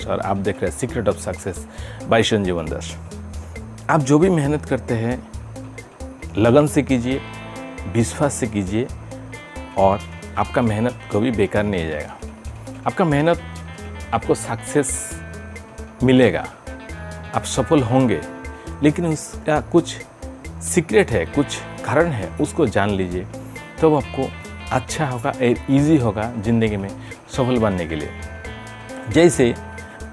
Podcast और आप देख रहे हैं सीक्रेट ऑफ सक्सेस बाय संजीवन दास। आप जो भी मेहनत करते हैं लगन से कीजिए, विश्वास से कीजिए और आपका मेहनत कभी बेकार नहीं जाएगा। आपका मेहनत आपको सक्सेस मिलेगा, आप सफल होंगे, लेकिन उसका कुछ सीक्रेट है, कुछ कारण है, उसको जान लीजिए तो आपको अच्छा होगा, ईजी होगा ज़िंदगी में सफल बनने के लिए। जैसे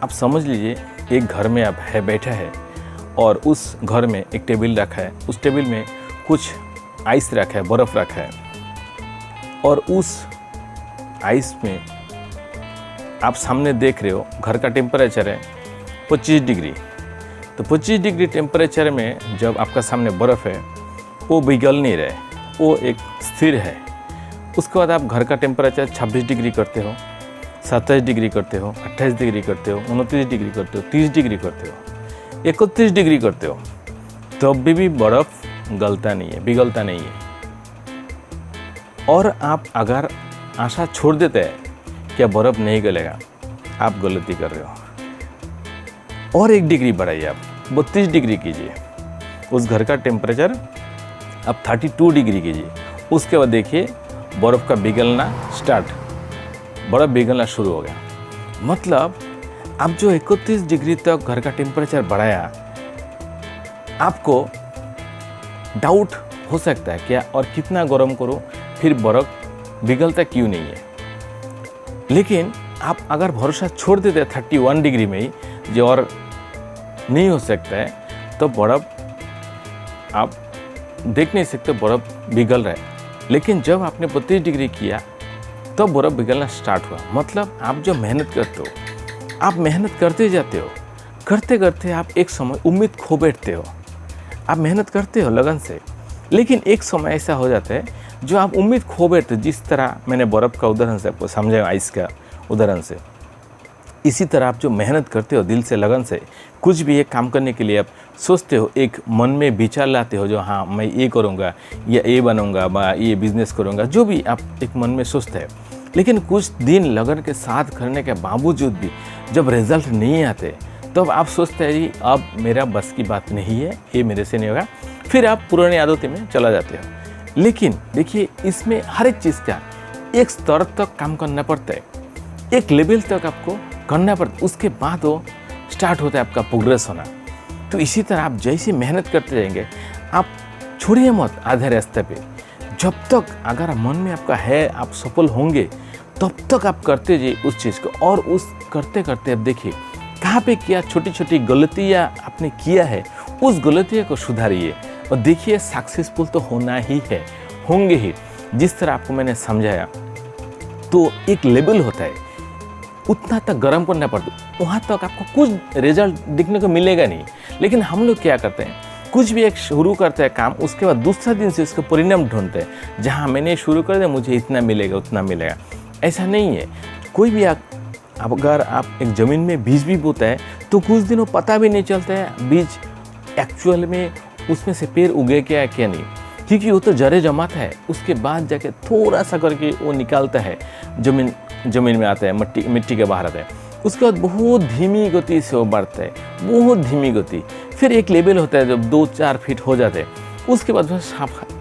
आप समझ लीजिए एक घर में आप बैठा है और उस घर में एक टेबल रखा है, उस टेबल में कुछ आइस रखा है, बर्फ़ रखा है और उस आइस में आप सामने देख रहे हो घर का टेम्परेचर है 25 डिग्री। तो 25 डिग्री टेम्परेचर में जब आपका सामने बर्फ़ है वो पिघल नहीं रहे, वो एक स्थिर है। उसके बाद आप घर का टेम्परेचर 26 डिग्री करते हो, 27 डिग्री करते हो, 28 डिग्री करते हो, 29 डिग्री करते हो, 30 डिग्री करते हो, 31 डिग्री करते हो, तो अभी भी बर्फ़ गलता नहीं है, पिघलता नहीं है। और आप अगर आशा छोड़ देते हैं कि बर्फ़ नहीं गलेगा, आप गलती कर रहे हो। और 1 डिग्री बढ़ाइए, आप 32 डिग्री कीजिए, उस घर का टेम्परेचर आप 32 डिग्री कीजिए। उसके बाद देखिए बर्फ़ का पिघलना स्टार्ट, बर्फ़ पिघलना शुरू हो गया। मतलब आप जो 31 डिग्री तक घर का टेम्परेचर बढ़ाया, आपको डाउट हो सकता है क्या और कितना गर्म करो फिर बर्फ़ पिघलता क्यों नहीं है। लेकिन आप अगर भरोसा छोड़ देते 31 डिग्री में ही जो और नहीं हो सकता है, तो बर्फ़ आप देख नहीं सकते, बर्फ़ पिघल रहा है। लेकिन जब आपने 32 डिग्री किया तो बर्फ़ पिघलना स्टार्ट हुआ। मतलब आप जो मेहनत करते हो, आप मेहनत करते जाते हो, करते करते आप एक समय उम्मीद खो बैठते हो। आप मेहनत करते हो लगन से, लेकिन एक समय ऐसा हो जाता है जो आप उम्मीद खो बैठते हो। जिस तरह मैंने बर्फ़ का उदाहरण से आपको समझाया, आइस का उदाहरण से, इसी तरह आप जो मेहनत करते हो दिल से, लगन से, कुछ भी एक काम करने के लिए आप सोचते हो, एक मन में विचार लाते हो जो हाँ मैं ये करूँगा या ये बनूँगा या ये बिज़नेस करूँगा, जो भी आप एक मन में सोचते हैं। लेकिन कुछ दिन लगन के साथ करने के बावजूद भी जब रिज़ल्ट नहीं आते, तब आप सोचते हैं जी अब मेरा बस की बात नहीं है, ये मेरे से नहीं होगा, फिर आप पुरानी आदतों में चला जाते हो। लेकिन देखिए इसमें हर एक चीज़ का एक स्तर तक काम करना पड़ता है, एक लेवल तक आपको करना पड़ता है, उसके बाद वो स्टार्ट होता है आपका प्रोग्रेस होना। तो इसी तरह आप जैसे मेहनत करते रहेंगे, आप छोड़िए मत आधे रास्ते पे। जब तक अगर मन में आपका है आप सफल होंगे, तब तक आप करते जाइए उस चीज़ को। और उस करते करते अब देखिए कहाँ पे क्या छोटी छोटी गलतियाँ आपने किया है, उस गलतियों को सुधारिए और देखिए सक्सेसफुल तो होना ही है, होंगे ही। जिस तरह आपको मैंने समझाया, तो एक लेवल होता है, उतना तक गर्म करना पड़ता है, वहाँ तक आपको कुछ रिजल्ट दिखने को मिलेगा नहीं। लेकिन हम लोग क्या करते हैं, कुछ भी एक शुरू करते हैं काम, उसके बाद दूसरा दिन से उसका परिणाम ढूंढते हैं। जहाँ मैंने शुरू कर दिया मुझे इतना मिलेगा, उतना मिलेगा, ऐसा नहीं है। कोई भी अगर आप एक ज़मीन में बीज भी बोते हैं तो कुछ दिनों पता भी नहीं चलता है बीज एक्चुअल में उसमें से पेड़ उगे क्या है क्या नहीं, क्योंकि वो तो जड़ें जमाता है, उसके बाद जाके थोड़ा सा करके वो निकालता है, ज़मीन में आता है, मिट्टी के बाहर आता है। उसके बाद बहुत धीमी गति से वो बढ़ता है, बहुत धीमी गति। फिर एक लेवल होता है जब 2-4 फीट हो जाते हैं, उसके बाद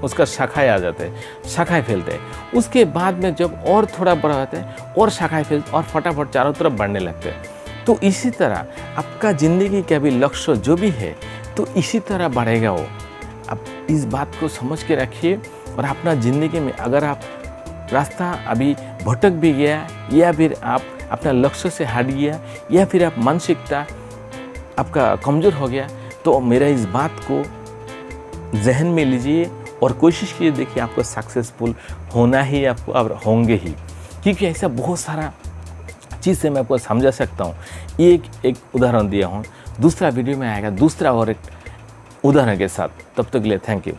उसका शाखाएँ आ जाते हैं, शाखाएँ फैलते हैं। उसके बाद में जब और थोड़ा बड़ा होता है और शाखाएँ फैलते और फटाफट चारों तरफ बढ़ने लगते हैं। तो इसी तरह आपका ज़िंदगी का भी लक्ष्य जो भी है, तो इसी तरह बढ़ेगा वो। आप इस बात को समझ के रखिए और अपना ज़िंदगी में अगर आप रास्ता अभी भटक भी गया या फिर आप अपना लक्ष्य से हट गया या फिर आप मानसिकता आपका कमज़ोर हो गया, तो मेरा इस बात को जहन में लीजिए और कोशिश कीजिए, देखिए आपको सक्सेसफुल होना ही आपको अब होंगे ही। क्योंकि ऐसा बहुत सारा चीज़ से मैं आपको समझा सकता हूँ। एक उदाहरण दिया हूँ, दूसरा वीडियो में आएगा दूसरा और एक उदाहरण के साथ। तब तक के लिए थैंक यू।